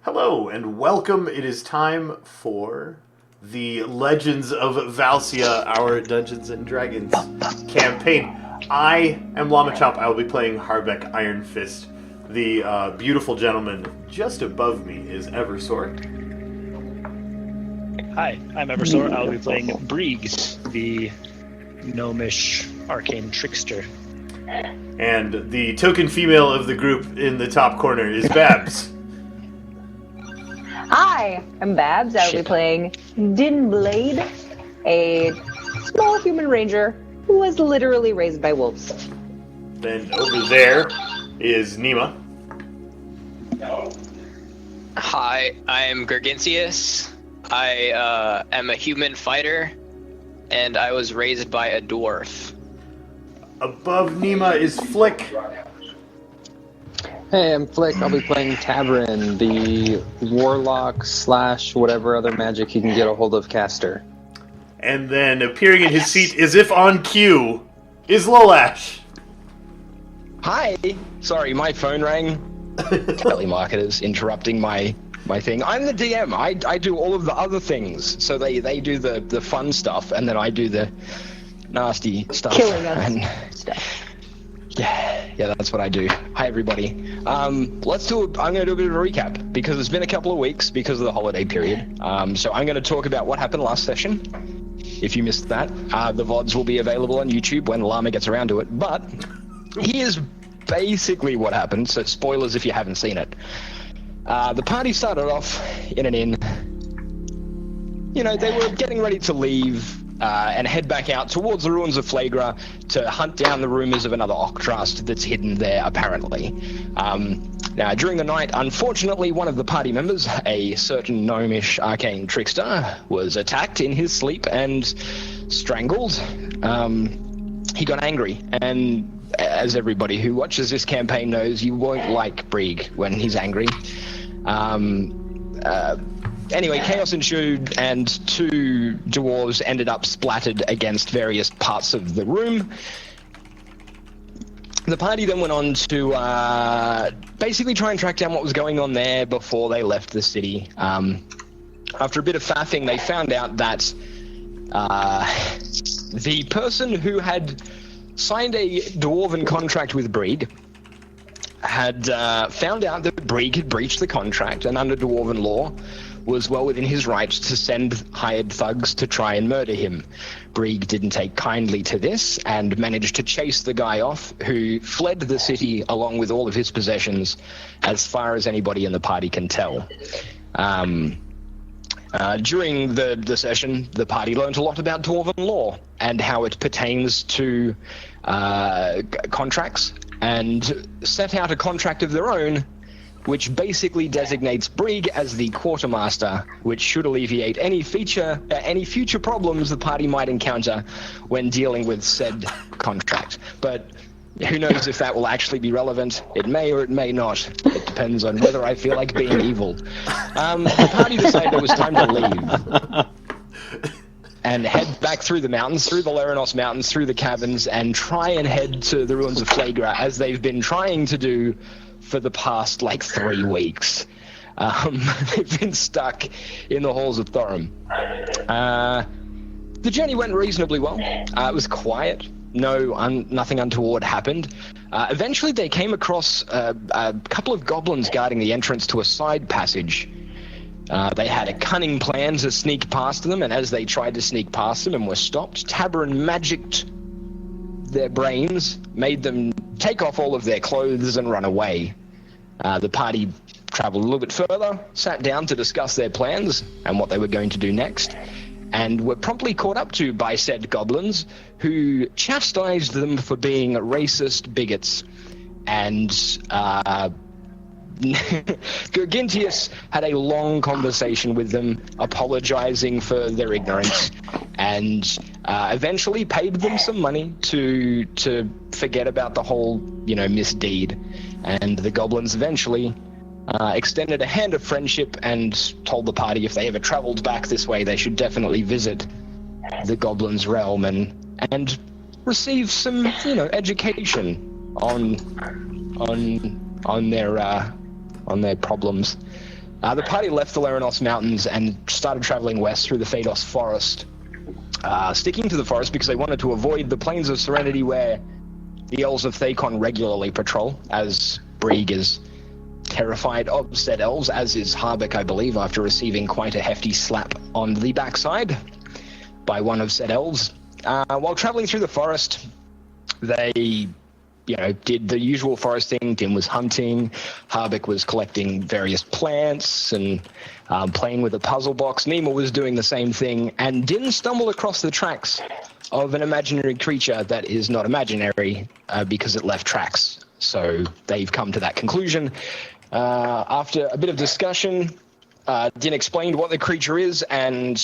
Hello and welcome. It is time for the Legends of Valcia, our Dungeons and Dragons campaign. I am Llama Chop. I will be playing Harbeck Iron Fist. The beautiful gentleman just above me is Eversort. Hi, I'm Eversort. I'll be playing Brieg, the gnomish arcane trickster. And the token female of the group in the top corner is Babs. Hi, I'm Babs. I'll be playing Dinblade, a small human ranger who was literally raised by wolves. Then over there is Nima. Hi, I'm Gerginsius. I am a human fighter, and I was raised by a dwarf. Above Nima is Flick. Hey, I'm Flick. I'll be playing Tabrin, the warlock / whatever other magic he can get a hold of caster. And then appearing in his seat as if on cue is Lolash. Hi! Sorry, my phone rang. Telemarketers interrupting my thing. I'm the DM. I do all of the other things. So they do the fun stuff, and then I do the nasty stuff. Killing us stuff. Yeah, that's what I do. Hi, everybody. I'm going to do a bit of a recap, because it's been a couple of weeks because of the holiday period. So I'm going to talk about what happened last session. If you missed that, the VODs will be available on YouTube when Llama gets around to it. But here's basically what happened, so spoilers if you haven't seen it. The party started off in an inn. You know, they were getting ready to leave and head back out towards the ruins of Flagra to hunt down the rumors of another Octrast that's hidden there, apparently. Now, during the night, unfortunately, one of the party members, a certain gnomish arcane trickster, was attacked in his sleep and strangled. He got angry, and as everybody who watches this campaign knows, you won't like Brieg when he's angry. Anyway, chaos ensued, and two dwarves ended up splattered against various parts of the room. The party then went on to basically try and track down what was going on there before they left the city. After a bit of faffing, they found out that the person who had signed a dwarven contract with Brieg had found out that Brieg had breached the contract, and under dwarven law was well within his rights to send hired thugs to try and murder him. Brieg didn't take kindly to this and managed to chase the guy off, who fled the city along with all of his possessions, as far as anybody in the party can tell. During the session, the party learned a lot about dwarven law and how it pertains to contracts, and set out a contract of their own, which basically designates Brieg as the quartermaster, which should alleviate any future problems the party might encounter when dealing with said contract. But who knows if that will actually be relevant? It may or it may not. It depends on whether I feel like being evil. The party decided it was time to leave and head back through the mountains, through the Leranos Mountains, through the caverns, and try and head to the ruins of Flagra, as they've been trying to do for the past, 3 weeks. They've been stuck in the halls of Thorum. The journey went reasonably well. It was quiet. Nothing untoward happened. Eventually, they came across a couple of goblins guarding the entrance to a side passage. They had a cunning plan to sneak past them, and as they tried to sneak past them and were stopped, Tabrin magicked their brains, made them take off all of their clothes and run away. The party traveled a little bit further, sat down to discuss their plans and what they were going to do next, and were promptly caught up to by said goblins, who chastised them for being racist bigots. And Gergintius had a long conversation with them, apologizing for their ignorance, and eventually paid them some money to forget about the whole, misdeed. And the goblins eventually extended a hand of friendship and told the party if they ever traveled back this way, they should definitely visit the goblins' realm and receive some, education on their problems. The party left the Leranos Mountains and started traveling west through the Phaedos Forest, sticking to the forest because they wanted to avoid the Plains of Serenity where the elves of Thacon regularly patrol, as Brieg is terrified of said elves, as is Harbeck, I believe, after receiving quite a hefty slap on the backside by one of said elves. While traveling through the forest, they did the usual forest thing. Tim was hunting, Harbeck was collecting various plants and playing with a puzzle box. Nima was doing the same thing and didn't stumble across the tracks of an imaginary creature that is not imaginary because it left tracks. So they've come to that conclusion. After a bit of discussion, Din explained what the creature is, and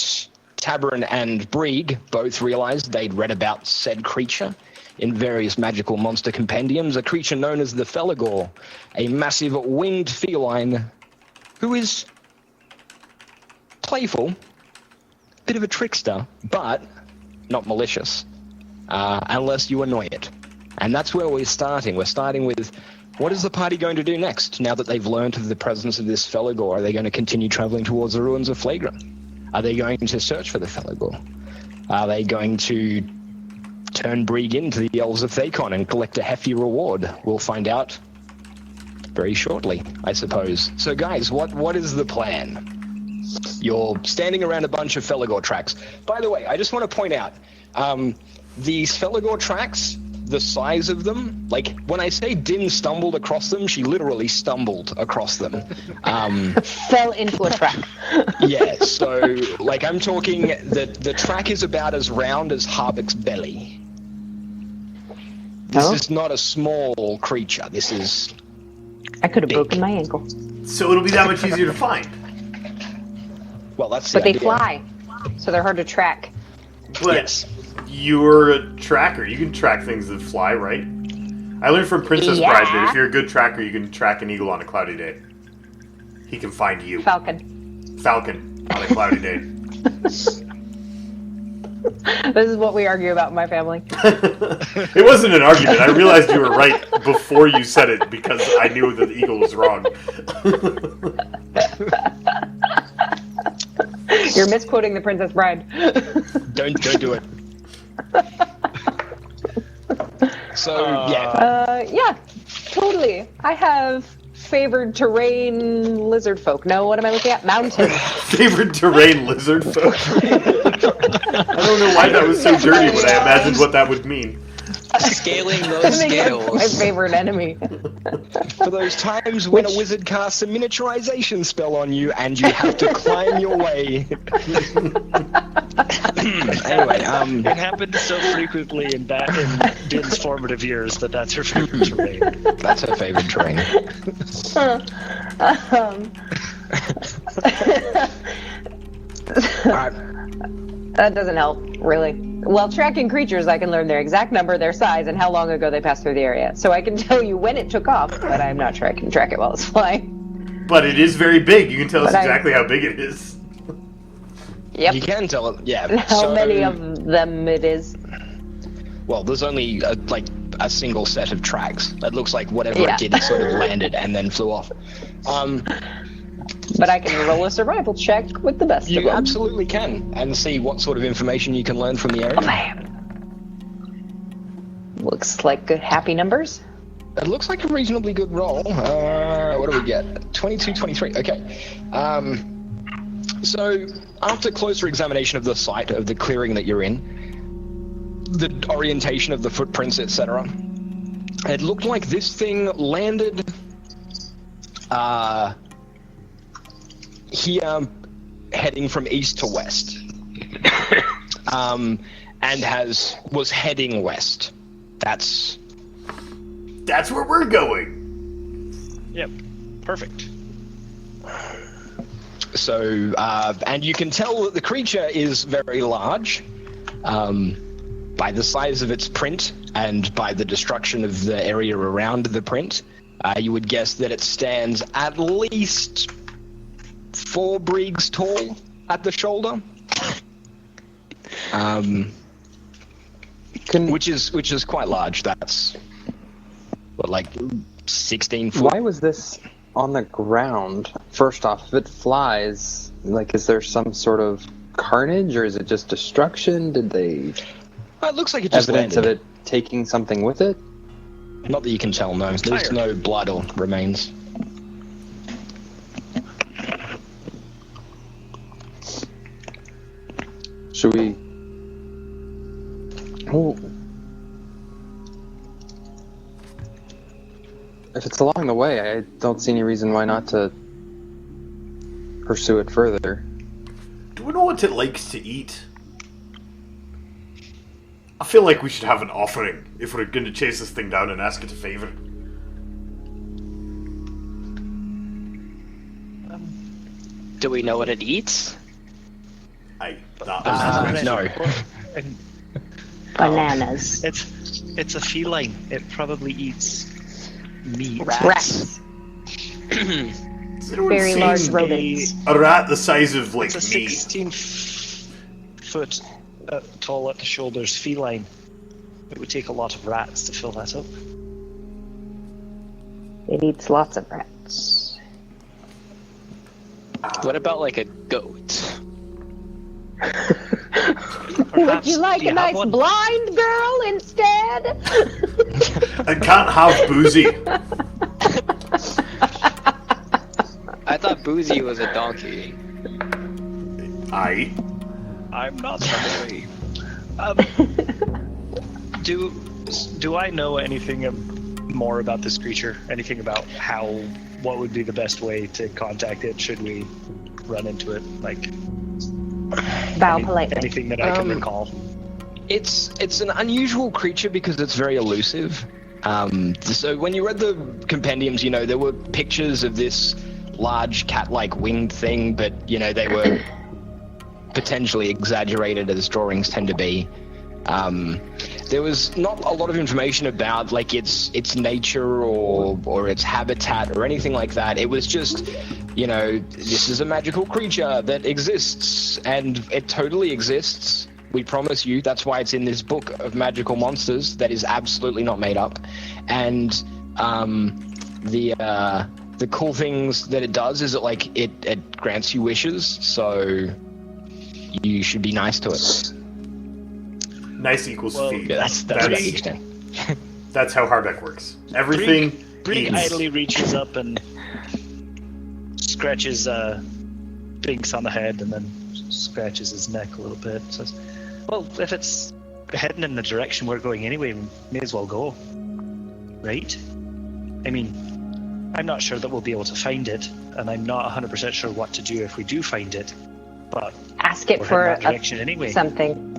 Tabarin and Brieg both realized they'd read about said creature in various magical monster compendiums, a creature known as the Felagor, a massive winged feline who is playful, bit of a trickster, but not malicious, unless you annoy it. And that's where we're starting. We're starting with, what is the party going to do next, now that they've learned of the presence of this Felagor? Are they going to continue traveling towards the ruins of Flagra? Are they going to search for the Felagor? Are they going to turn Brieg into the Elves of Thacon and collect a hefty reward? We'll find out very shortly, I suppose. So guys, what is the plan? You're standing around a bunch of Felagor tracks. By the way, I just want to point out, these Felagor tracks, the size of them, like, when I say Din stumbled across them, she literally stumbled across them. Fell into a track. Yeah, so, like, I'm talking that the track is about as round as Harbeck's belly. This is not a small creature. This is... I could have big. broken my ankle. So it'll be that much easier to find. Well, that's the But they idea. fly, so they're hard to track. But Yes. you're a tracker. You can track things that fly, right? I learned from Princess Yeah. Bride that if you're a good tracker, you can track an eagle on a cloudy day. He can find you. Falcon. On a cloudy day. This is what we argue about in my family. It wasn't an argument. I realized you were right before you said it because I knew that the eagle was wrong. You're misquoting the Princess Bride. Don't do it. So, yeah. Yeah, totally. I have favored terrain lizard folk. No, what am I looking at? Mountains. Favorite terrain lizard folk. I don't know why that was so dirty when I imagined what that would mean. Scaling I those think that's my scales. favorite enemy. For those times when a wizard casts a miniaturization spell on you and you have to climb your way. Anyway, It happened so frequently in Din's formative years that's her favorite terrain. that's her favorite terrain. Alright. That doesn't help, really. Well, tracking creatures, I can learn their exact number, their size, and how long ago they passed through the area. So I can tell you when it took off, but I'm not sure I can track it while it's flying. But it is very big. You can tell us But exactly how big it is. Yep. You can tell it, yeah. And how many of them it is. Well, there's only a single set of tracks. It looks like whatever Yeah. it did, it sort of landed and then flew off. But I can roll a survival check with the best of You them. absolutely can, and see what sort of information you can learn from the area. Looks like good happy numbers. It looks like a reasonably good roll. What do we get? 22, 23. Okay. So, after closer examination of the site, of the clearing that you're in, the orientation of the footprints, etc., it looked like this thing landed here, heading from east to west, and was heading west. That's where we're going. Yep, perfect. so, and you can tell that the creature is very large, by the size of its print and by the destruction of the area around the print. You would guess that it stands at least 4 Briegs tall at the shoulder, which is quite large. That's what, like 16 foot. Why was this on the ground, first off, if it flies, like, is there some sort of carnage, or is it just destruction? Did they... It looks like it just evidence landed. of it taking something with it? Not that you can tell, no. There's no blood or remains. Should we... Oh. If it's along the way, I don't see any reason why not to pursue it further. Do we know what it likes to eat? I feel like we should have an offering if we're going to chase this thing down and ask it a favor. Do we know what it eats? Aye, that was the question. No. Bananas. It's a feline. It probably eats meat. Rats. Has anyone Very seen large rodents. a rat the size of, like, It's a me? 16-foot tall at the shoulders feline. It would take a lot of rats to fill that up. It eats lots of rats. What about like a goat? Would you like do you a nice have one? blind girl instead? I can't have Boozy. I thought Boozy was a donkey. Aye. I'm not sorry. Do I know anything more about this creature? Anything about what would be the best way to contact it should we run into it? Like Bow politely. anything that I can recall. It's an unusual creature because it's very elusive. So when you read the compendiums, there were pictures of this large cat-like winged thing, but they were potentially exaggerated, as drawings tend to be. There was not a lot of information about like its nature or its habitat or anything like that. It was just, this is a magical creature that exists, and it totally exists. We promise you. That's why it's in this book of magical monsters that is absolutely not made up. And the cool things that it does is it grants you wishes, so you should be nice to it. Nice equals feed. Yeah, that's about the extent. That's how Harbeck works. Everything Brig eats. idly reaches up and scratches Binks on the head and then scratches his neck a little bit. Says, well, if it's heading in the direction we're going anyway, we may as well go. Right? I mean, I'm not sure that we'll be able to find it, and I'm not 100% sure what to do if we do find it, but Ask it we're for heading that direction anyway. something.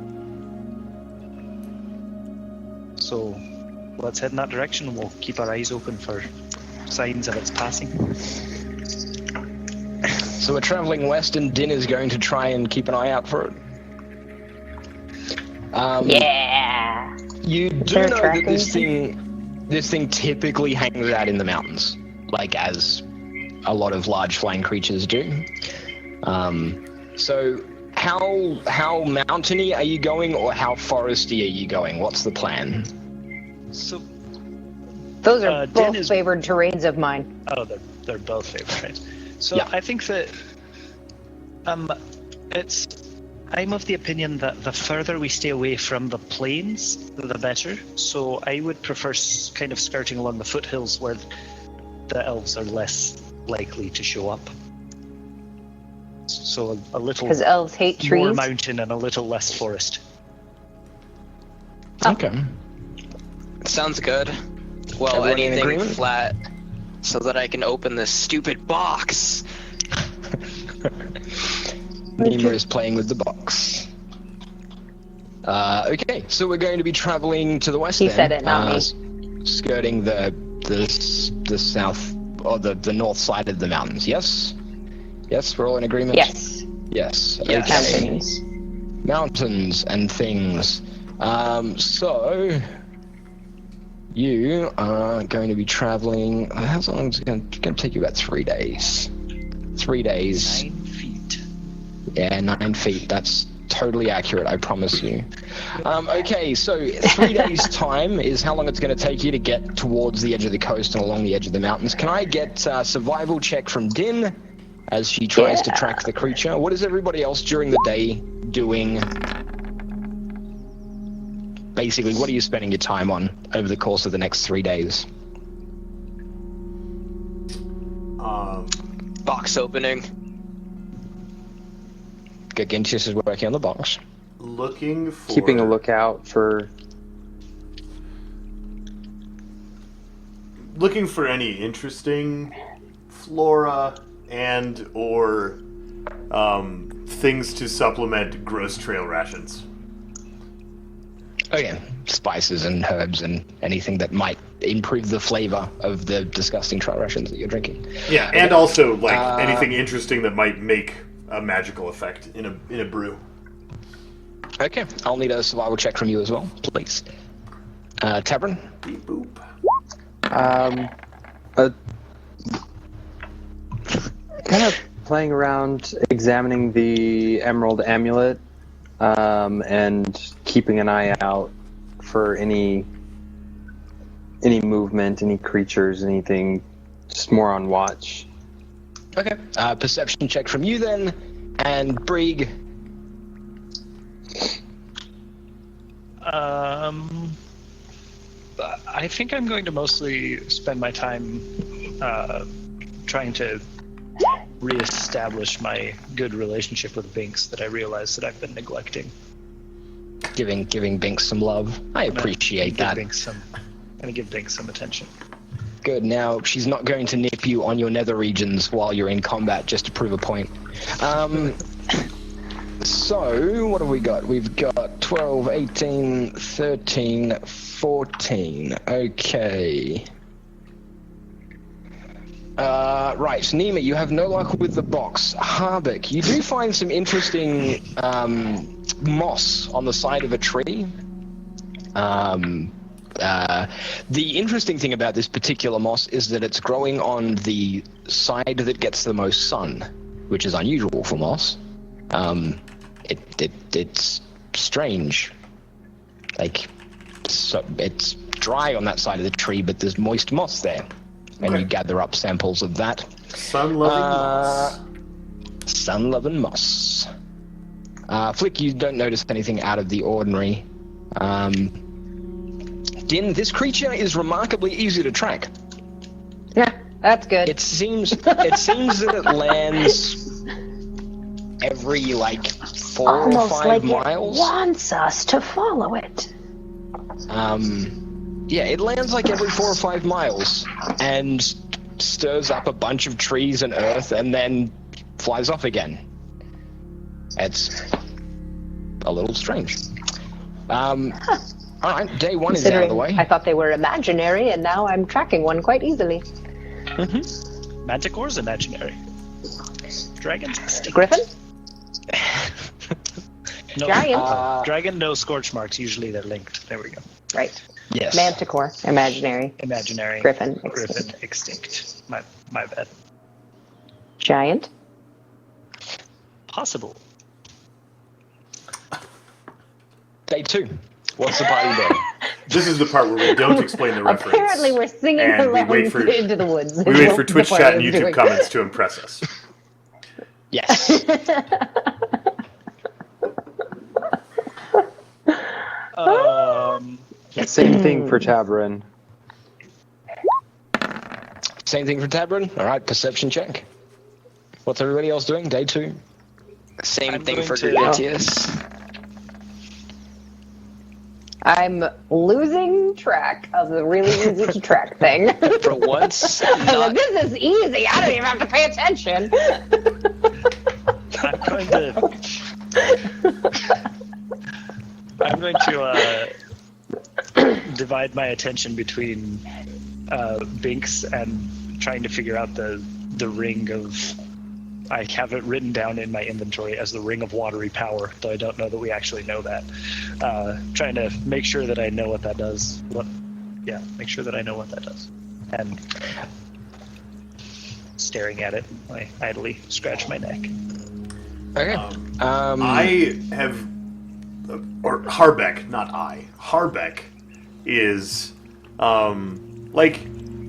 So let's head in that direction and we'll keep our eyes open for signs of its passing. So we're traveling west, and Din is going to try and keep an eye out for it. Yeah. You do They're know that tracking this thing typically hangs out in the mountains, like as a lot of large flying creatures do. So how mountainy are you going, or how foresty are you going? What's the plan? So Those are Din both is- favored terrains of mine. Oh, they're both favorite. So Yeah. I think that I'm of the opinion that the further we stay away from the plains, the better. So I would prefer kind of skirting along the foothills where the elves are less likely to show up. So a little Because elves hate more trees. mountain and a little less forest. Okay. Sounds good. Well, Everyone in anything agreement? flat so that I can open this stupid box. Nima is playing with the box. Okay, so we're going to be traveling to the west. He then, said it, not me. skirting the south or the north side of the mountains. Yes, we're all in agreement. Yes. Yes. Yes. Okay. Mountains. Mountains and things. So you are going to be traveling. How long is it going to take you? About 3 days. 3 days. 9 feet. Yeah, 9 feet. That's totally accurate, I promise you. Okay, so 3 days' time is how long it's going to take you to get towards the edge of the coast and along the edge of the mountains. Can I get a survival check from Din as she tries to track the creature? What is everybody else during the day doing? Basically, what are you spending your time on over the course of the next 3 days? Box opening. Gargantius is working on the box. Looking for... Keeping a lookout for... Looking for any interesting flora and or things to supplement gross trail rations. Oh yeah, spices and herbs and anything that might improve the flavor of the disgusting trail rations that you're drinking. Yeah, and also like anything interesting that might make a magical effect in a brew. Okay, I'll need a survival check from you as well, please. Tabern? Beep boop. Kind of playing around, examining the emerald amulet, and keeping an eye out for any movement, any creatures, anything. Just more on watch. Okay. Perception check from you then, and Brig. I think I'm going to mostly spend my time trying to reestablish my good relationship with Binks that I realize that I've been neglecting. Giving Binks some love. I appreciate that. I'm gonna give Binks some attention. Good. Now she's not going to nip you on your nether regions while you're in combat just to prove a point. So, what have we got? We've got 12, 18, 13, 14. Okay. Right, Nima, you have no luck with the box. Harbeck, you do find some interesting moss on the side of a tree. The interesting thing about this particular moss is that it's growing on the side that gets the most sun, which is unusual for moss. It's strange. Like, so it's dry on that side of the tree, but there's moist moss there. And you gather up samples of that. Sun-loving moss. Sun-loving moss. Flick, you don't notice anything out of the ordinary. Din, this creature is remarkably easy to track. Yeah, that's good. It seems that it lands every, 4 almost or 5 like miles. It wants us to follow it. Yeah, it lands every 4 or 5 miles and stirs up a bunch of trees and earth and then flies off again. It's a little strange. Alright, day 1 is out of the way. I thought they were imaginary, and now I'm tracking one quite easily. Mm-hmm. Manticore's imaginary. Dragons extinct. Griffin? No, Giant? dragon, no scorch marks. Usually they're linked. There we go. Right. Yes. Manticore, imaginary. Imaginary. Griffin, Griffin, extinct. My bad. Giant? Possible. Day 2. What's the party doing? This is the part where we don't explain the reference. Apparently we're singing and we along wait for into the woods. We wait for Twitch The chat and party is YouTube doing. comments to impress us. Yes. Same thing for Tabrin. Same thing for Tabrin. Alright, perception check. What's everybody else doing? Day 2. Same I'm thing going for to- Gargantius. I'm losing track of the really easy to track thing. For once, I'm like, not this is easy. I don't even have to pay attention. I'm going to divide my attention between Binks and trying to figure out the ring of. I have it written down in my inventory as the ring of watery power, though I don't know that we actually know that. Trying to make sure that I know what that does. Make sure that I know what that does. And staring at it, I idly scratch my neck. Okay. I have, or Harbeck, not I. Harbeck is,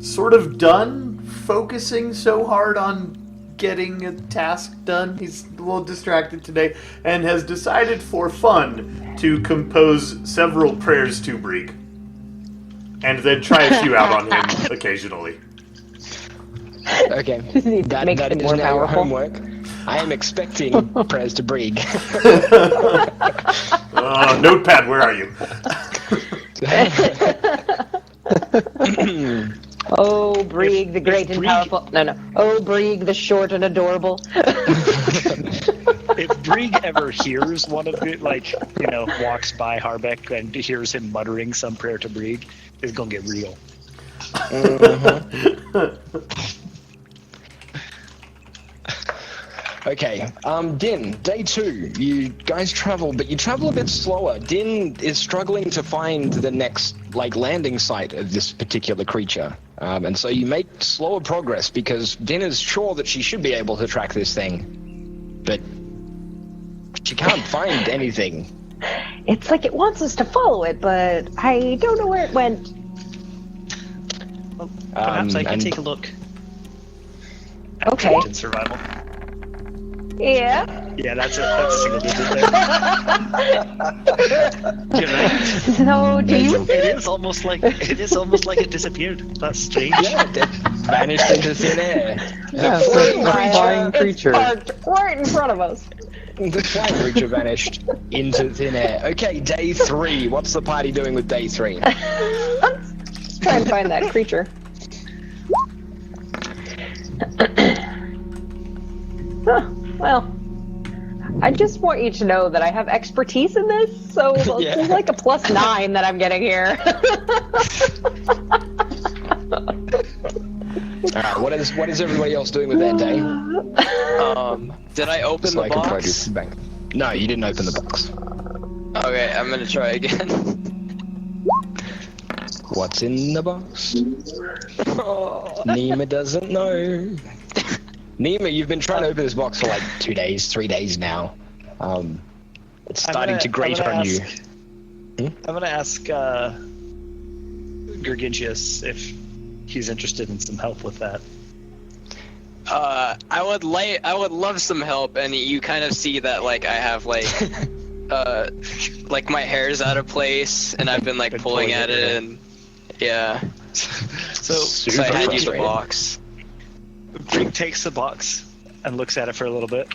sort of done focusing so hard on getting a task done. He's a little distracted today, and has decided for fun to compose several prayers to Brieg, and then try a few out on him occasionally. Okay. That Makes is him more now your powerful. homework. I am expecting prayers to Brieg. Notepad, where are you? Oh, Brieg, the great and Brieg- powerful. No. Oh, Brieg, the short and adorable. If Brieg ever hears one of the, walks by Harbeck and hears him muttering some prayer to Brieg, it's gonna get real. Okay, Din, day 2. You guys travel, but you travel a bit slower. Din is struggling to find the next, landing site of this particular creature. And so you make slower progress because Din is sure that she should be able to track this thing. But she can't find anything. It's like it wants us to follow it, but I don't know where it went. Well, perhaps I can and- take a look. At Okay. Trojan survival. Yeah. Yeah, that's a single digit there. You're right. So, do you It is almost like it disappeared. That's strange. Yeah, it vanished into thin air. Yeah, The so flying flying It's creature. parked right in front of us. The flying creature vanished into thin air. Okay, day 3. What's the party doing with day 3? Let's try and find that creature. Well, I just want you to know that I have expertise in this, so Yeah. it's like a +9 that I'm getting here. Alright, what is everybody else doing with their day? Did I open So the I can box? produce the bank. No, you didn't open the box. Okay, I'm gonna try again. What's in the box? Nima doesn't know. Nima, you've been trying to open this box for 2 days, 3 days now. It's starting to grate on you. I'm gonna ask Gergintius if he's interested in some help with that. I would love some help, and you kind of see that I have my hair's out of place, and I've been pulling at it, and yeah. So I hand you the box. Brieg takes the box and looks at it for a little bit,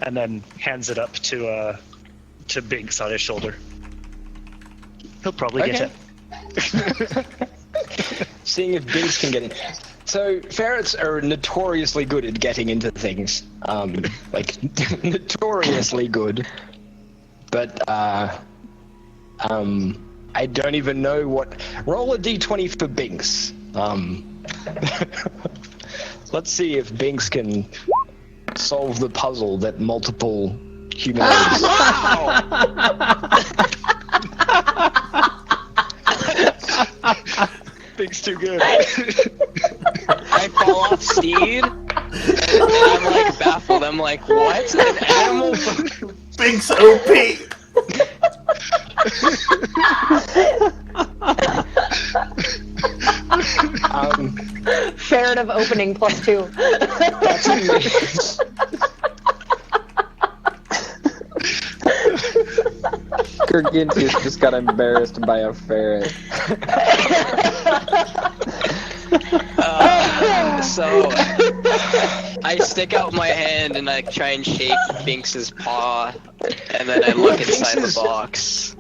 and then hands it up to Binks on his shoulder. He'll probably get it. Seeing if Binks can get in. So ferrets are notoriously good at getting into things. Notoriously good. But I don't even know what. Roll a d20 for Binks. Let's see if Binks can solve the puzzle that multiple humanoids. Binks too good. I fall off steed, and I'm baffled. I'm what? An animal? Binks OP! Ferret of opening +2. That's amazing. Gergintius just got embarrassed by a ferret. So I stick out my hand and I try and shake Binks's paw, and then I look inside the box.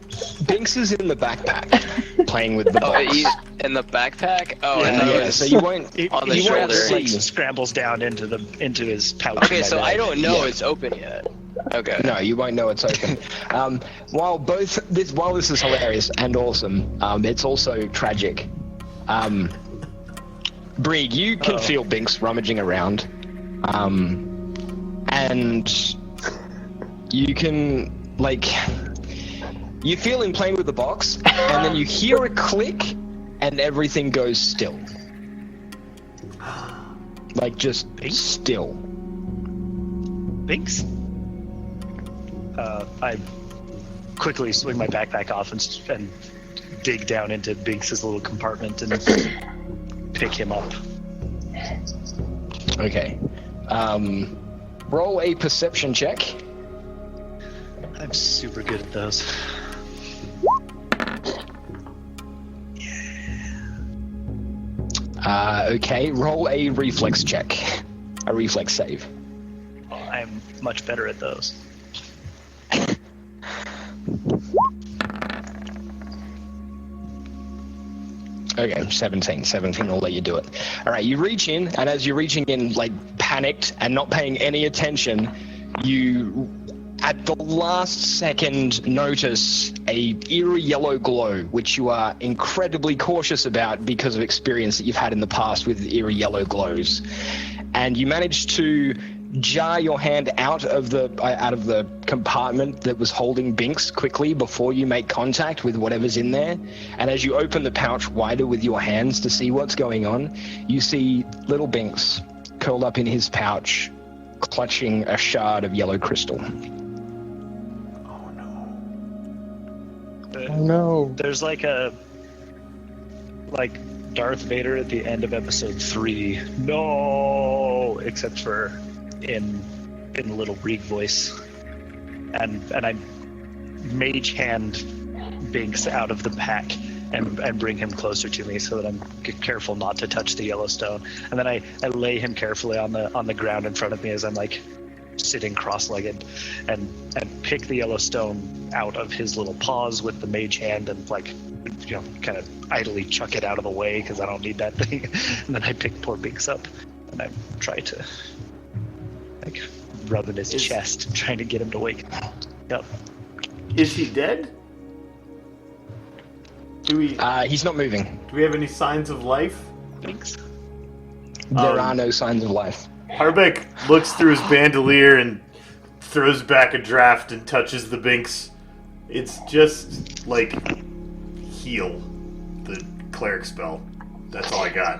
Binks is in the backpack, playing with the Oh, box. he's in the backpack? Oh, and Yeah, Yeah, so you won't. on the you won't shoulder. see. Scrambles down into his pouch. Okay, so I don't know Yeah. it's open yet. Okay. No, you won't know it's open. While this is hilarious and awesome, it's also tragic. Brieg, you can feel Binks rummaging around, and you can you feel him playing with the box, and then you hear a click, and everything goes still. Just still. Binks? I quickly swing my backpack off and dig down into Binks' little compartment and pick him up. Okay. Roll a perception check. I'm super good at those. Okay, roll a reflex check. A reflex save. I'm much better at those. Okay, 17. 17 will let you do it. All right, you reach in, and as you're reaching in, like, panicked and not paying any attention, you, at the last second, notice a eerie yellow glow, which you are incredibly cautious about because of experience that you've had in the past with eerie yellow glows. And you manage to jar your hand out of the compartment that was holding Binks quickly before you make contact with whatever's in there. And as you open the pouch wider with your hands to see what's going on, you see little Binks curled up in his pouch, clutching a shard of yellow crystal. Oh no. Oh no. There's like Darth Vader at the end of episode 3. No, except for in a little Reed voice, and I mage hand Binks out of the pack and bring him closer to me so that I'm careful not to touch the Yellowstone, and then I lay him carefully on the ground in front of me as I'm like sitting cross-legged, and pick the Yellowstone out of his little paws with the mage hand and like, you know, kind of idly chuck it out of the way because I don't need that thing. And then I pick poor Binks up and I try to like rub in his chest, trying to get him to wake up. Is he dead? He's not moving. Do we have any signs of life? Binks. There are no signs of life. Harbeck looks through his bandolier and throws back a draft and touches the Binks. It's just like heal, the cleric spell. That's all I got.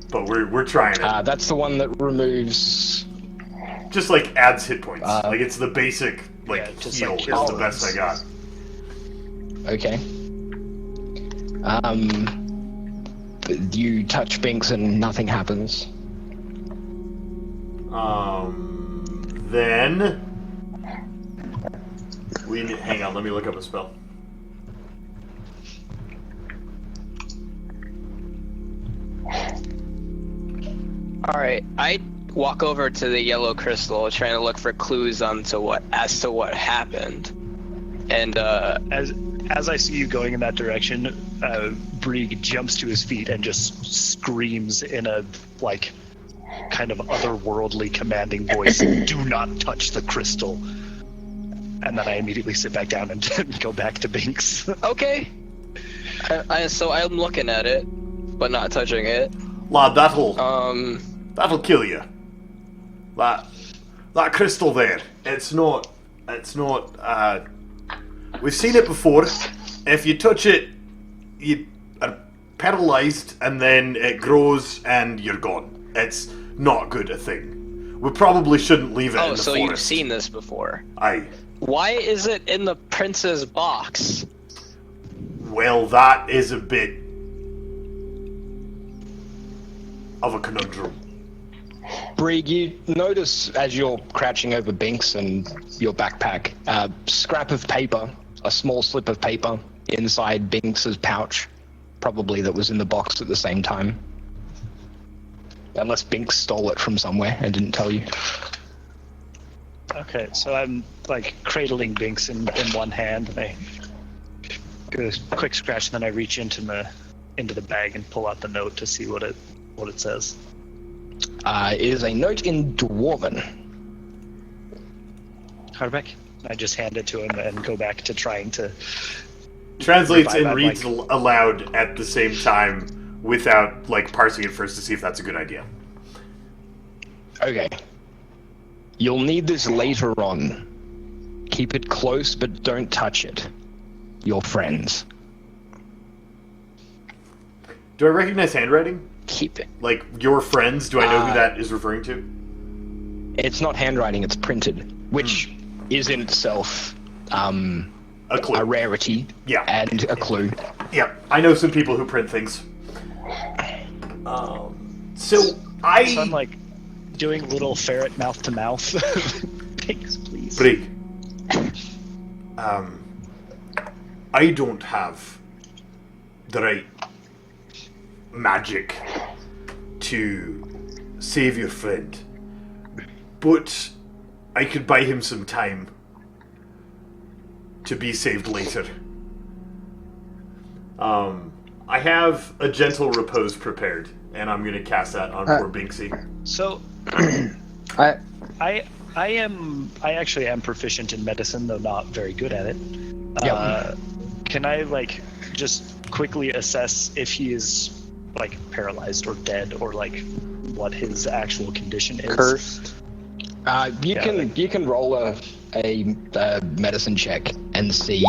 But we're trying it. That's the one that removes. Just like adds hit points. Like it's the basic just heal like is cure the best I got. Okay. You touch Binks and nothing happens. Then hang on, let me look up a spell. Alright, I walk over to the yellow crystal trying to look for clues as to what happened. And as I see you going in that direction, Brieg jumps to his feet and just screams in a like kind of otherworldly commanding voice, "Do not touch the crystal." And then I immediately sit back down and go back to Binks. okay. So I'm looking at it, but not touching it. Lad, that'll kill you. That crystal there, it's not, we've seen it before. If you touch it, you are paralyzed and then it grows and you're gone. It's not good a thing. We probably shouldn't leave it in the so forest. You've seen this before. Aye. Why is it in the prince's box? Well, that is a bit of a conundrum. Brieg, you notice as you're crouching over Binks and your backpack, a scrap of paper, a small slip of paper inside Binks's pouch, probably that was in the box at the same time. Unless Binks stole it from somewhere and didn't tell you. Okay, so I'm like cradling Binks in one hand, and I do a quick scratch, and then I reach into the bag and pull out the note to see what it says. It is a note in Dwarven. Harbeck? I just hand it to him and go back to trying to... Translates and reads aloud at the same time without, like, parsing it first to see if that's a good idea. Okay. You'll need this later on. Keep it close, but don't touch it. Your friends. Do I recognize handwriting? Keep it. Like, your friends? Do I know who that is referring to? It's not handwriting, it's printed. Which, is in itself A clue. a rarity Yeah. and a clue. Yeah, I know some people who print things. So So I'm like doing little ferret mouth to mouth. Thanks, please. Brig. I don't have the right magic to save your friend, but I could buy him some time to be saved later. I have a gentle repose prepared, and I'm going to cast that on poor Binksy. So I I actually am proficient in medicine, though not very good at it. Yep. Can I like just quickly assess if he is like paralyzed or dead, or like what his actual condition is? cursed. You can roll a medicine check and see.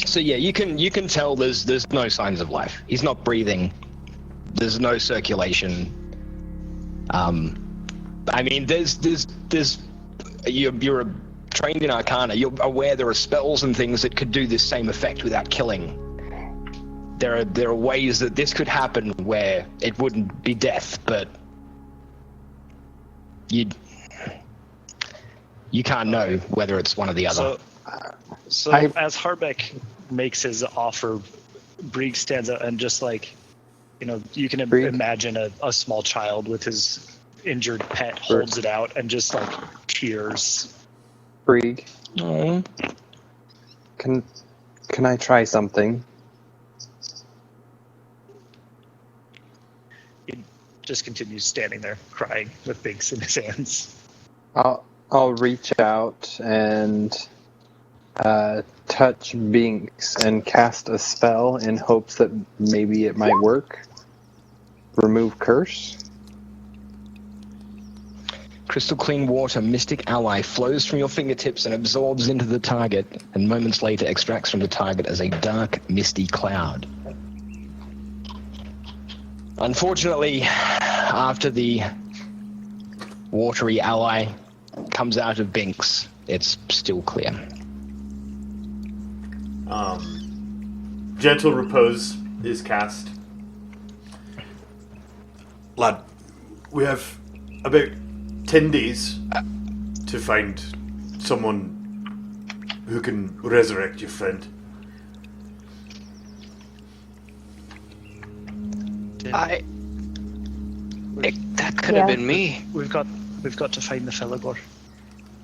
So yeah, you can tell there's no signs of life. He's not breathing. There's no circulation. I mean, you're trained in Arcana. You're aware there are spells and things that could do this same effect without killing. There are ways that this could happen where it wouldn't be death, but you can't know whether it's one or the other. So as Harbeck makes his offer, Brieg stands up and just like, you can Brieg? imagine a small child with his injured pet holds it out and just like tears. Brieg, Oh. can I try something? He just continues standing there crying with Binks in his hands. I'll reach out and touch Binks and cast a spell in hopes that maybe it might work. Remove curse. Crystal clean water, mystic ally, flows from your fingertips and absorbs into the target, and moments later extracts from the target as a dark, misty cloud. Unfortunately, after the watery ally comes out of Binks, it's still clear. Gentle repose is cast. Lad, we have about 10 days to find someone who can resurrect your friend. That could have been me. We've got to find the Felagor.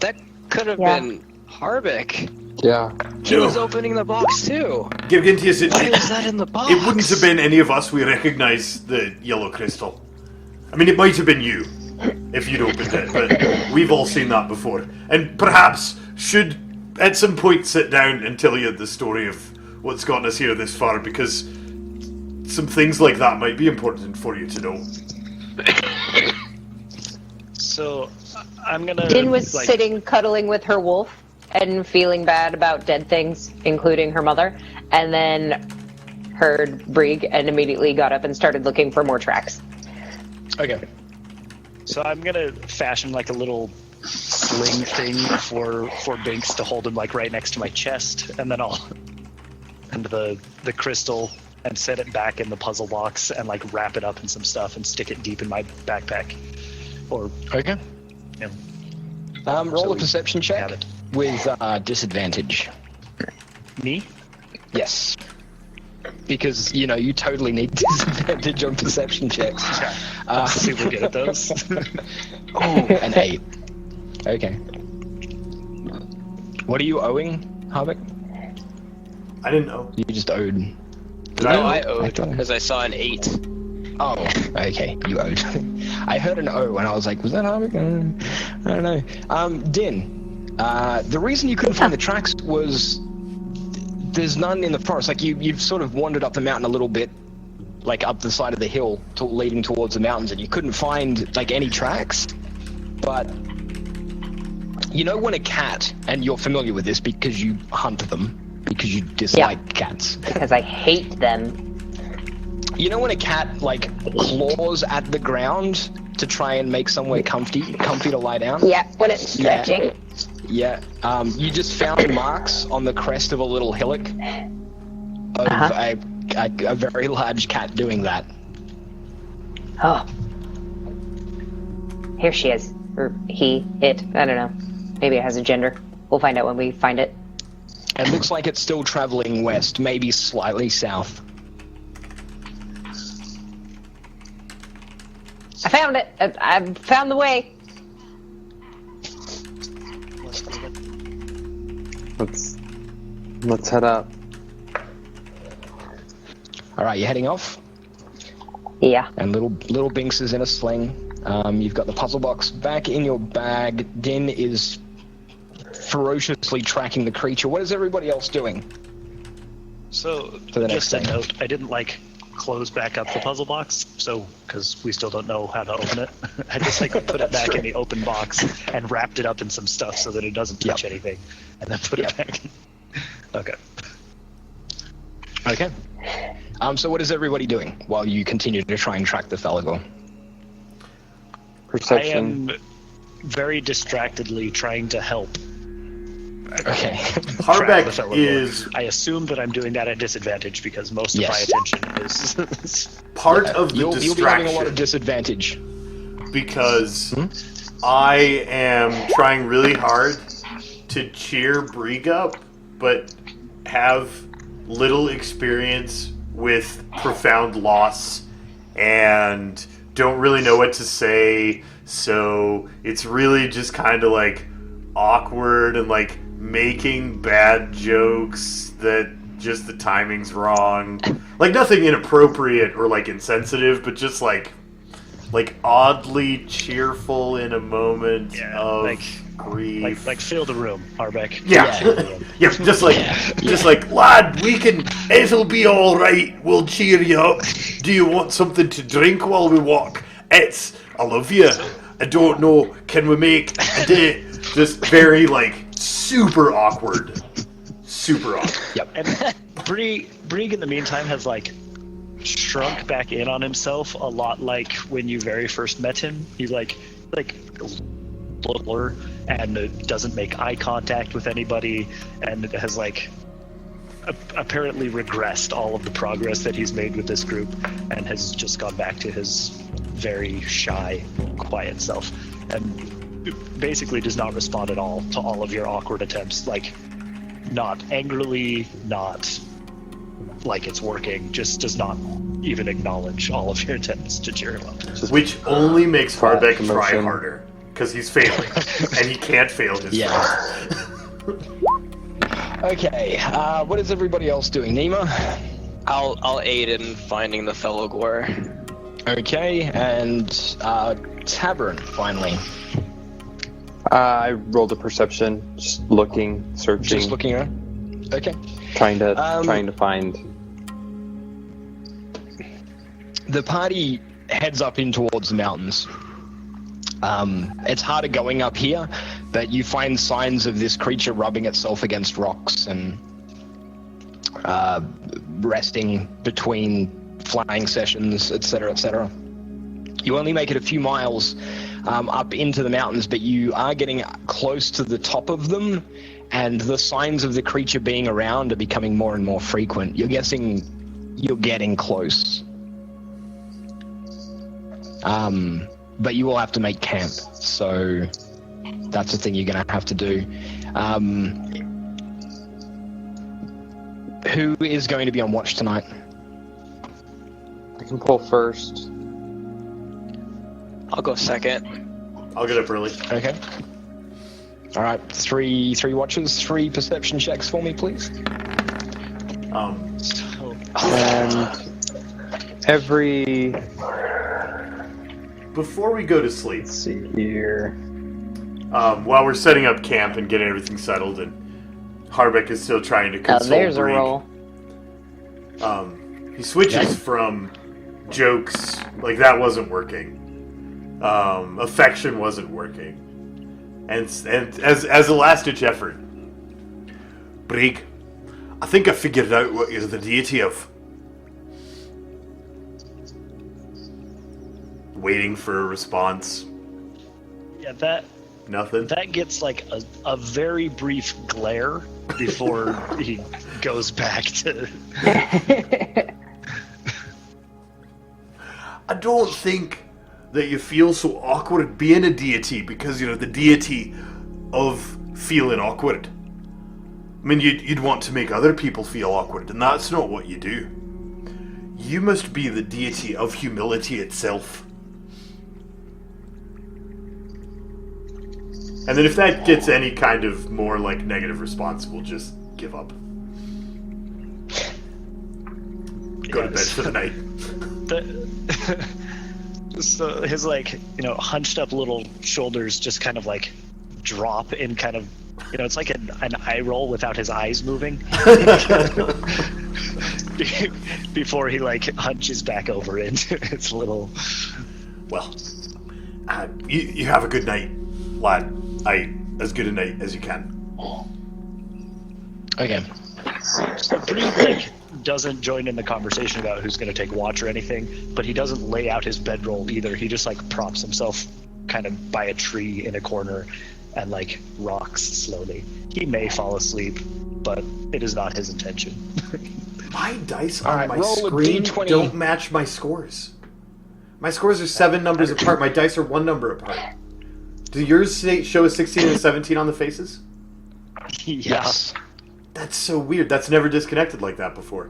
That could have Yeah. been Harbeck. Yeah. He was opening the box too. Gilgintius, Why was that in the box? it wouldn't have been any of us. We recognize the yellow crystal. I mean, it might have been you if you'd opened it, but we've all seen that before. And perhaps should at some point sit down and tell you the story of what's gotten us here this far, because some things like that might be important for you to know. So I'm gonna. Din was like, sitting cuddling with her wolf and feeling bad about dead things, including her mother, and then heard Brieg and immediately got up and started looking for more tracks. Okay. So I'm gonna fashion like a little sling thing for Binks to hold him like right next to my chest, and then I'll and the crystal and set it back in the puzzle box and like wrap it up in some stuff and stick it deep in my backpack. Or Okay. Roll So a perception have check it. with disadvantage. Me? Yes. Because, you totally need disadvantage on perception checks. Yeah. I'm super good at those. Oh, an 8. Okay. What are you owing, Harbeck? I didn't know. You just owed. No, I owed thought- because I saw an 8. Oh, okay, you owed. I heard an O and I was like, was that Harbeck? I don't know. Din, the reason you couldn't find the tracks was there's none in the forest. Like you've sort of wandered up the mountain a little bit, like up the side of the hill leading towards the mountains, and you couldn't find like any tracks. But when a cat, and you're familiar with this because you hunt them, because you dislike cats. Because I hate them. When a cat like claws at the ground to try and make somewhere comfy to lie down? Yeah, when it's stretching. Yeah. You just found marks on the crest of a little hillock of a very large cat doing that. Oh. Here she is. Or he, it, I don't know. Maybe it has a gender. We'll find out when we find it. It looks like it's still traveling west, maybe slightly south. I found it. I found the way. Let's head up. All right, you're heading off. Yeah. And little Binks is in a sling. You've got the puzzle box back in your bag. Din is ferociously tracking the creature. What is everybody else doing? So, For the just a next thing. note, I didn't close back up the puzzle box, so because we still don't know how to open it. I just put it back in the open box and wrapped it up in some stuff so that it doesn't touch anything, and then put it back in. Okay. Okay. So what is everybody doing while you continue to try and track the Thalagor? Perception. I am very distractedly trying to help. Okay. Harbeck track the Thalagor. is I assume that I'm doing that at disadvantage because most of Yes. my attention is. part of the You'll be having a lot distraction of disadvantage. because I am trying really hard to cheer Brig up, but have little experience with profound loss and don't really know what to say, so it's really just kind of awkward and making bad jokes that just the timing's wrong. Nothing inappropriate or insensitive, but just oddly cheerful in a moment of grief. Fill the room, Harbeck. Yeah. Fill the room. Yeah, just lad, it'll be all right. We'll cheer you up. Do you want something to drink while we walk? I love you. I don't know. Can we make a date? Just very super awkward. Super awkward. Yep. And Brig in the meantime has shrunk back in on himself a lot like when you very first met him. He's littler and doesn't make eye contact with anybody and has apparently regressed all of the progress that he's made with this group and has just gone back to his very shy, quiet self and basically does not respond at all to all of your awkward attempts. Not angrily, not it's working, just does not even acknowledge all of your attempts to cheer him up. Which only makes Flat Harbeck try emotion. harder. Because he's failing. And he can't fail his friends. Okay. What is everybody else doing? Nima? I'll aid in finding the Thalagor. Okay. And Tavern, finally. I rolled a perception, just looking, searching, Just looking around. Okay. trying to find. The party heads up in towards the mountains. It's harder going up here, but you find signs of this creature rubbing itself against rocks and resting between flying sessions, etc., etc. You only make it a few miles up into the mountains, but you are getting close to the top of them, and the signs of the creature being around are becoming more and more frequent. You're guessing you're getting close. But you will have to make camp, so that's the thing you're going to have to do. Who is going to be on watch tonight? I can pull first. I'll go second. I'll get up early. Okay. All right, three watches, 3 perception checks for me, please. And every... Before we go to sleep, Let's see here. while we're setting up camp and getting everything settled, and Harbeck is still trying to Oh, console there's a Brig, roll. he switches from jokes, that wasn't working. Affection wasn't working. And as a last-ditch effort, Brig, I think I figured out what you're the deity of. waiting for a response. Yeah, that Nothing. gets like a very brief glare before he goes back to. I don't think that you feel so awkward being a deity because you're the deity of feeling awkward. I mean, you'd want to make other people feel awkward, and that's not what you do. You must be the deity of humility itself. And then if that gets any kind of more like negative response, we'll just give up. Go to bed for the night. So his like, hunched up little shoulders just kind of like drop in kind of, it's like an eye roll without his eyes moving. Before he like hunches back over into its little. Well, you have a good night, lad. As good a night as you can. Okay. So Breed like doesn't join in the conversation about who's going to take watch or anything, but he doesn't lay out his bedroll either. He just like props himself kind of by a tree in a corner and like rocks slowly. He may fall asleep, but it is not his intention. My dice All on right, my roll a screen D20. don't match my scores. My scores are 7 numbers apart. My dice are 1 number apart. Do yours show a 16 and a 17 on the faces? Yes. That's so weird. That's never disconnected like that before.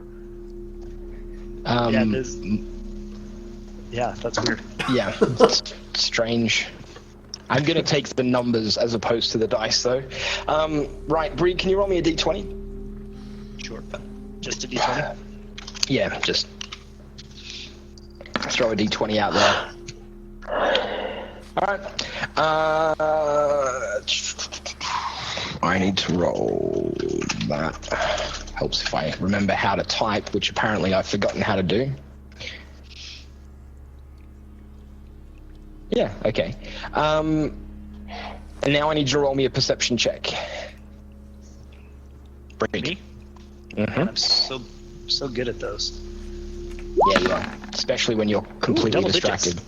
Yeah, that's weird. Yeah, it's strange. I'm going to take the numbers as opposed to the dice, though. Right, Bree, can you roll me a d20? Sure. Just a d20? Yeah, just throw a d20 out there. Alright. I need to roll that. Helps if I remember how to type, which apparently I've forgotten how to do. Yeah, okay. And now I need you to roll me a perception check. Me? Mm-hmm. I'm so good at those. Yeah, you are. Especially when you're completely double distracted. digits.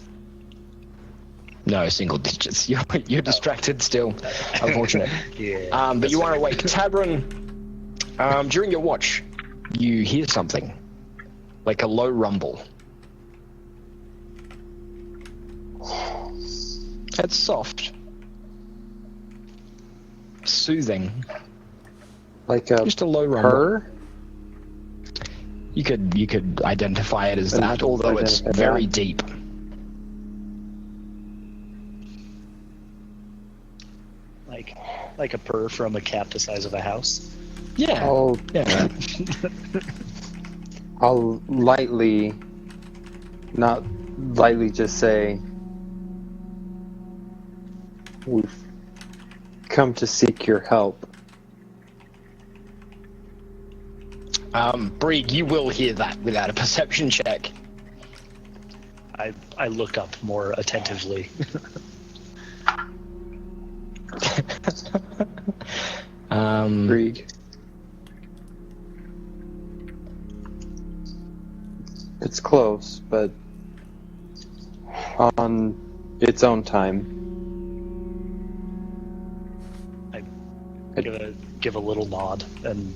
No, single digits. You're distracted still. Unfortunate. Yeah. But you are awake. Tabron, during your watch, you hear something. Like a low rumble. It's soft. Soothing. Like a Just a low rumble. purr? You could identify it as And that, although it's identify very that. deep. Like a purr from a cat the size of a house. Yeah. I'll, Yeah. I'll lightly, not lightly just say, we've come to seek your help. Bree, you will hear that without a perception check. I look up more attentively. Krieg. It's close, but on its own time. I give a little nod and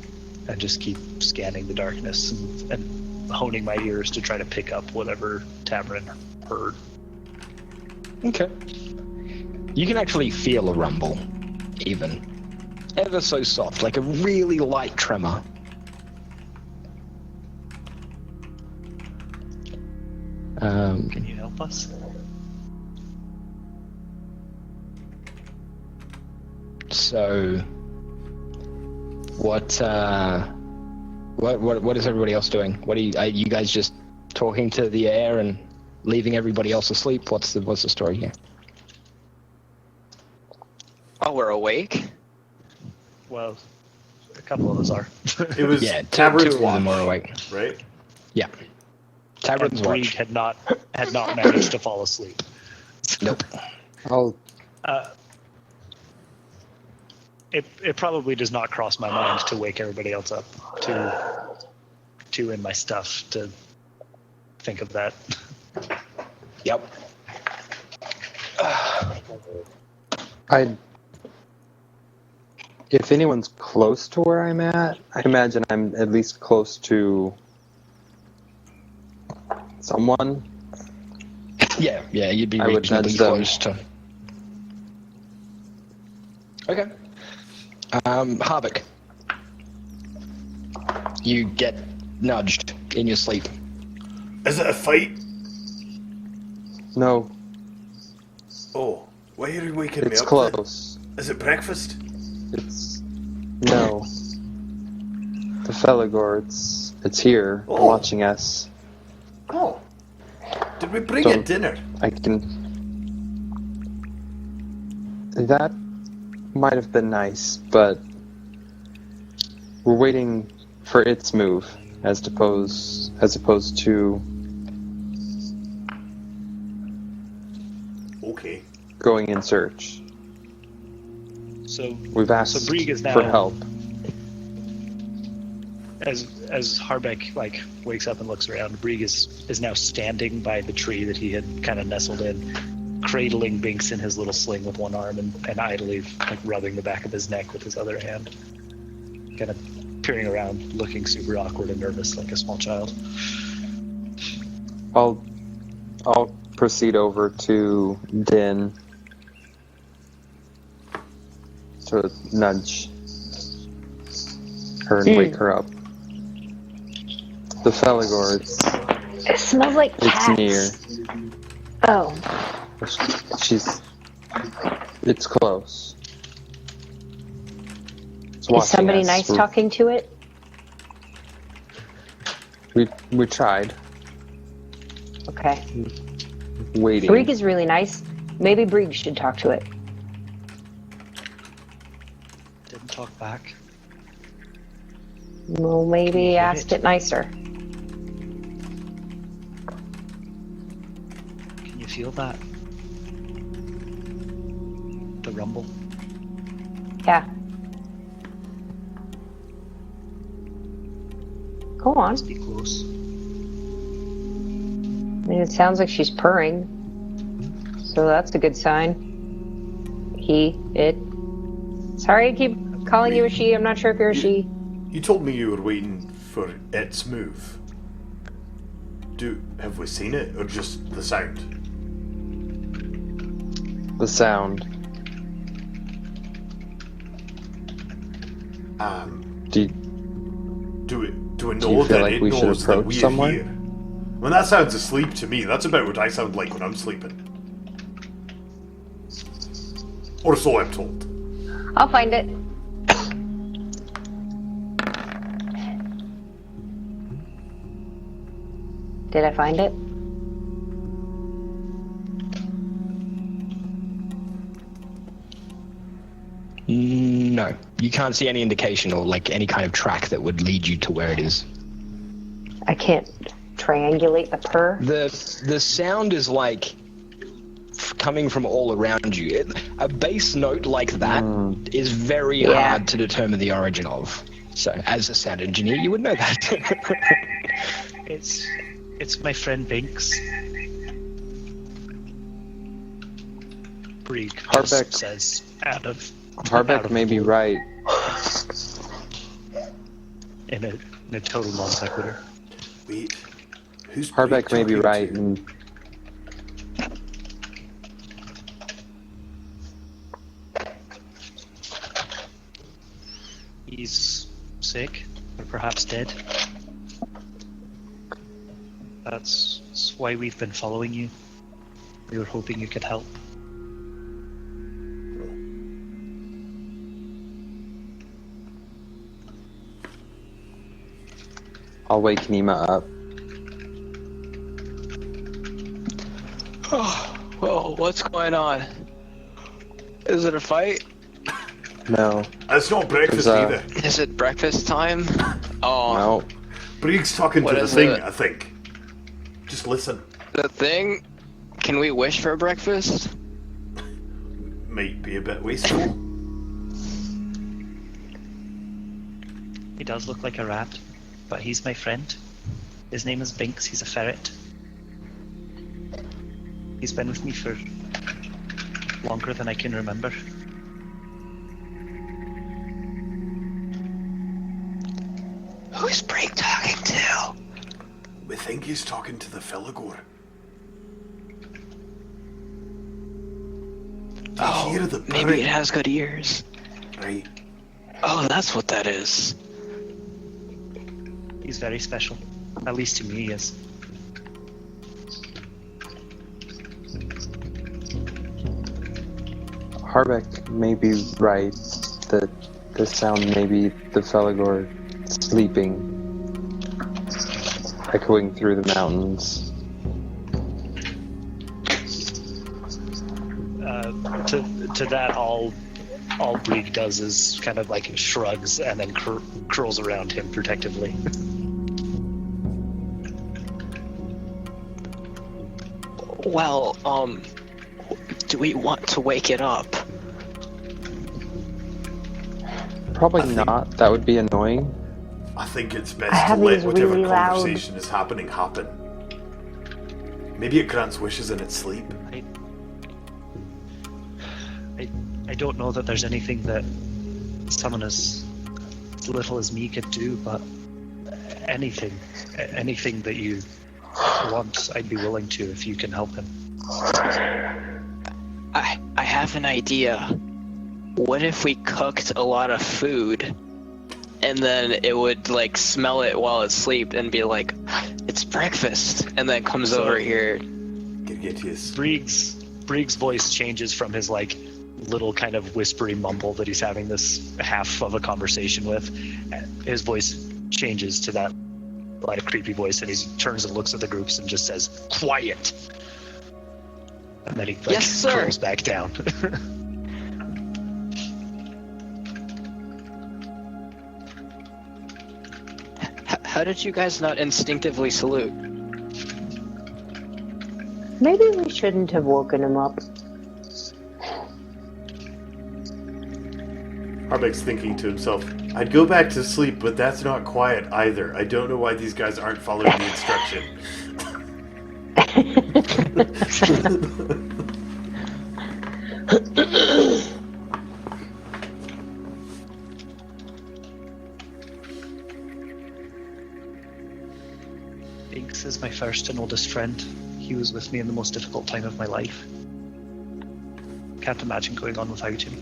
just keep scanning the darkness and honing my ears to try to pick up whatever Tamarin heard. Okay. You can actually feel a rumble, even. Ever so soft, like a really light tremor. Can you help us? So, what is everybody else doing? Are you guys just talking to the air and leaving everybody else asleep? What's the story here? Oh, we're awake? Well, a couple of us are. It was Yeah, two Tavern's of them watch, are awake. right? Yeah. And Tavern's Breed watch. had not managed to fall asleep. Nope. I'll It probably does not cross my mind to wake everybody else up to in my stuff to think of that. Yep. If anyone's close to where I'm at, I imagine I'm at least close to someone. Yeah, you'd be I would reasonably nudge them. close to. Okay. Harvick. You get nudged in your sleep. Is it a fight? No, Oh, why are you waking me it's up? close. Then? Is it breakfast? No. The Felagor, it's here, Oh. watching us. Oh. Did we bring Don't- it dinner? I can. That might have been nice, but we're waiting for its move, as opposed to Okay. going in search. So We've asked Brieg is now for help. As Harbeck wakes up and looks around, Brieg is now standing by the tree that he had kind of nestled in, cradling Binks in his little sling with one arm and idly rubbing the back of his neck with his other hand, kind of peering around, looking super awkward and nervous like a small child. I'll proceed over to Din to nudge her and wake her up. The Felagor, It smells like cats. it's near. Oh, It's close. It's is watching somebody us. nice talking to it? We tried Okay. waiting. Brieg is really nice. Maybe Brieg should talk to it. Didn't talk back. Well, Can you maybe hear asked it? it nicer. Can you feel that? The rumble? Yeah. Go on. Must be close. I mean, it sounds like she's purring. So that's a good sign. It. Sorry, I keep calling you a she. I'm not sure if you're a she. You told me you were waiting for its move. Have we seen it, or just the sound? The sound. Do Do we you know feel that like it we should knows that approach we're someone? here? When that sounds asleep to me, that's about what I sound like when I'm sleeping. Or so I'm told. I'll find it. Did I find it? No, you can't see any indication or any kind of track that would lead you to where it is. I can't triangulate the purr. The sound is coming from all around you. A bass note like that is very Yeah. hard to determine the origin of. So, as a sound engineer, you would know that. It's my friend Binks. Brieg Harbeck. just says out of Harbeck may be right. in a total non sequitur. Wait. Who's Harbeck may be talking right, to? and He's sick, or perhaps dead. That's why we've been following you. We were hoping you could help. I'll wake Nima up. Whoa, what's going on? Is it a fight? No, It's not breakfast There's a- either. Is it breakfast time? Oh, no. Brieg's talking What to the is thing, it? I think. Just listen. the thing? Can we wish for breakfast? Might be a bit wasteful. He does look like a rat, but he's my friend. His name is Binks, he's a ferret. He's been with me for longer than I can remember. Who's Brig talking to? We think he's talking to the Felagor. Do you hear the maybe purring? it has good ears. Right. Oh, that's what that is. He's very special. At least to me, yes. Harbeck may be right that this sound may be the Felagor sleeping, echoing through the mountains. To that, all Brig does is kind of like shrugs and then curls around him protectively. Well, do we want to wake it up? Probably not. That would be annoying. I think it's I best to have let these whatever really loud- conversation is happening happen. Maybe it grants wishes in its sleep. I don't know that there's anything that someone as little as me could do, but anything that you want, I'd be willing to if you can help him. I have an idea. What if we cooked a lot of food, and then it would like smell it while it's asleep and be like, "It's breakfast," and then comes over here. Get his. Brig's voice changes from his like little kind of whispery mumble that he's having this half of a conversation with. His voice changes to that like creepy voice, and he turns and looks at the groups and just says, "Quiet." And then he like, Yes, sir. curls back down. How did you guys not instinctively salute? Maybe we shouldn't have woken him up. Harbeck's thinking to himself, I'd go back to sleep, but that's not quiet either. I don't know why these guys aren't following the instruction. Binks is my first and oldest friend. He was with me in the most difficult time of my life. Can't imagine going on without him.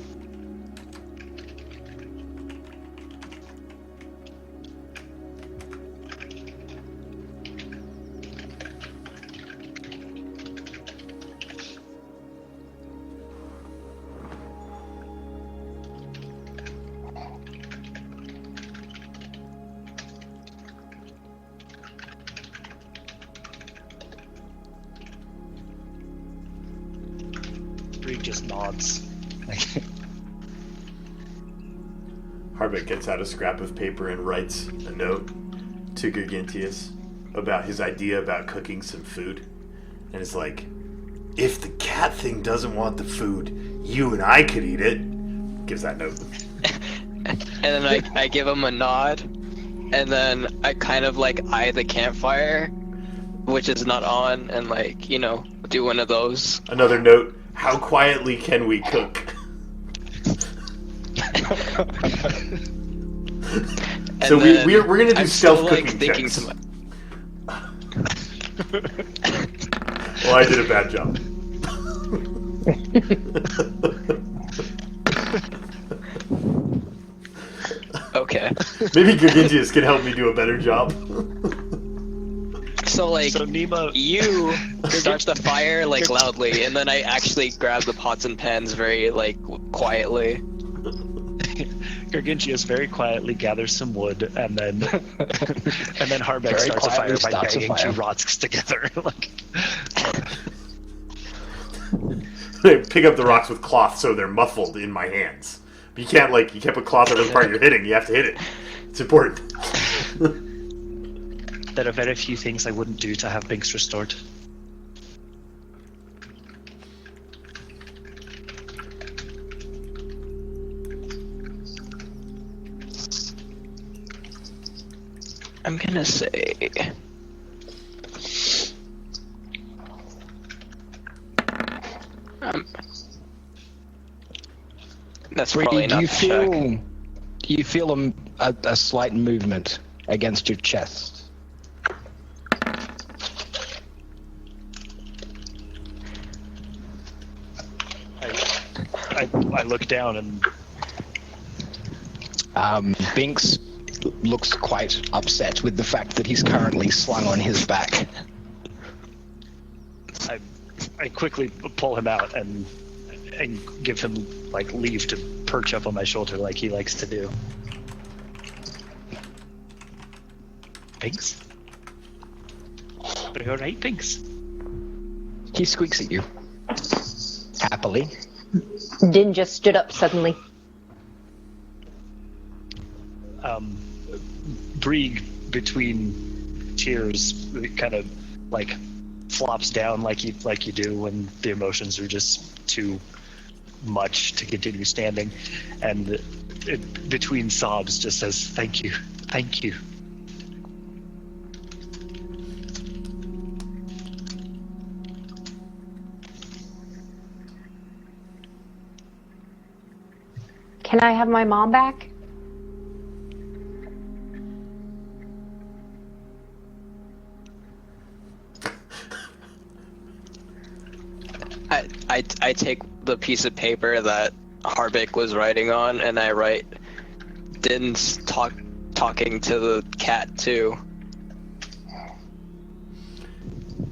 Brig just nods. Harbeck gets out a scrap of paper and writes a note to Gargantius about his idea about cooking some food. And it's like, if the cat thing doesn't want the food, you and I could eat it. Gives that note. And then I give him a nod, and then I kind of like eye the campfire, which is not on, and like, you know, do one of those. Another note, how quietly can we cook? So we're going to do I'm stealth still, cooking like, thinking checks. to my- Well, I did a bad job. Okay. Maybe Gargantius can help me do a better job. So like, So Nemo, you start the fire like loudly, and then I actually grab the pots and pans very like quietly. Gargantius very quietly gathers some wood, and then Harbeck Very starts a fire quietly by starts a banging fire. two rocks together. Like, They pick up the rocks with cloth so they're muffled in my hands. But you can't put cloth over the part you're hitting. You have to hit it. It's important. there are very few things I wouldn't do to have Binks restored. I'm gonna say. That's Bree, probably do not you the check. feel? Do you feel a slight movement against your chest? I look down and Binks looks quite upset with the fact that he's currently slung on his back. I quickly pull him out and give him like leave to perch up on my shoulder like he likes to do. Binks? Are you alright, Binks? He squeaks at you. Happily. Din just stood up suddenly. Brieg, between tears, kind of like flops down like you do when the emotions are just too much to continue standing, and between sobs just says, "Thank you, thank you." Can I have my mom back? I take the piece of paper that Harbeck was writing on, and I write Din's talking to the cat too.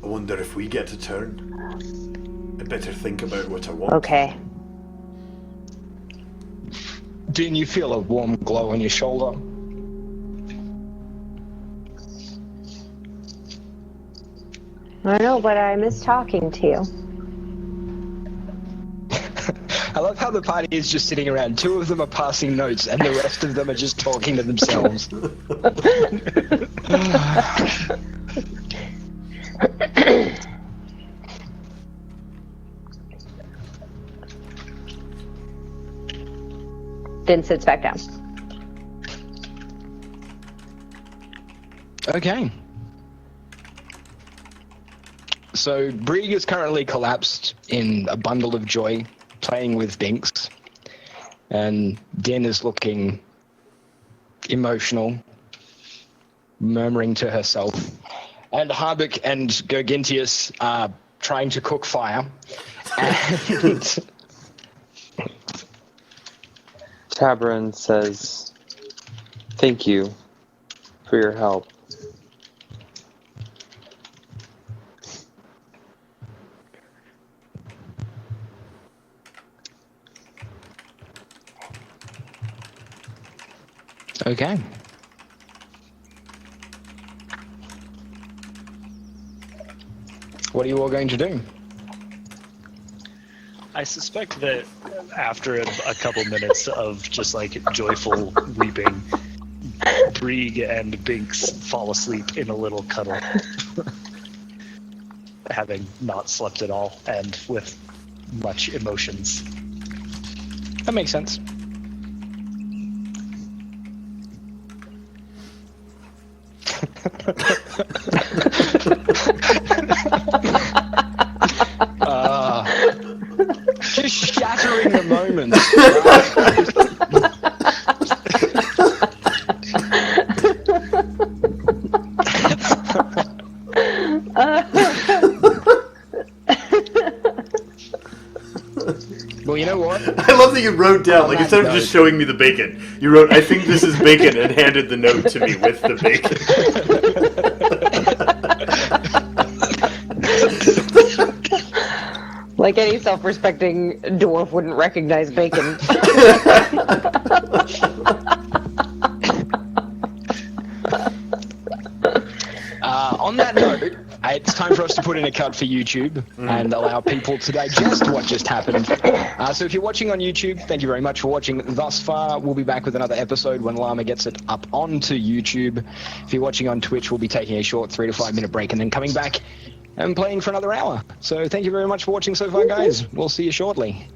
I wonder if we get a turn. I better think about what I want. Okay. Din, you feel a warm glow on your shoulder. I know, but I miss talking to you. I love how the party is just sitting around. Two of them are passing notes, and the rest of them are just talking to themselves. Din sits back down. Okay. So Brieg is currently collapsed in a bundle of joy, playing with Binks, and Din is looking emotional, murmuring to herself. And Harbeck and Gergintius are trying to cook fire. And Tabron says, "Thank you for your help." okay. What are you all going to do? I suspect that after a couple minutes of just like joyful weeping, Brieg and Binks fall asleep in a little cuddle, having not slept at all and with much emotions. That makes sense. Just shattering the moment. Well, you know what? I love that you wrote down, like, that instead of note. just showing me the bacon, you wrote, "I think this is bacon," and handed the note to me with the bacon. Like any self-respecting dwarf wouldn't recognize bacon. On that note, it's time for us to put in a cut for YouTube and allow people to digest what just happened. So if you're watching on YouTube, thank you very much for watching thus far. We'll be back with another episode when Llama gets it up onto YouTube. If you're watching on Twitch, we'll be taking a short 3 to 5 minute break and then coming back and playing for another hour. So thank you very much for watching so far, guys. We'll see you shortly.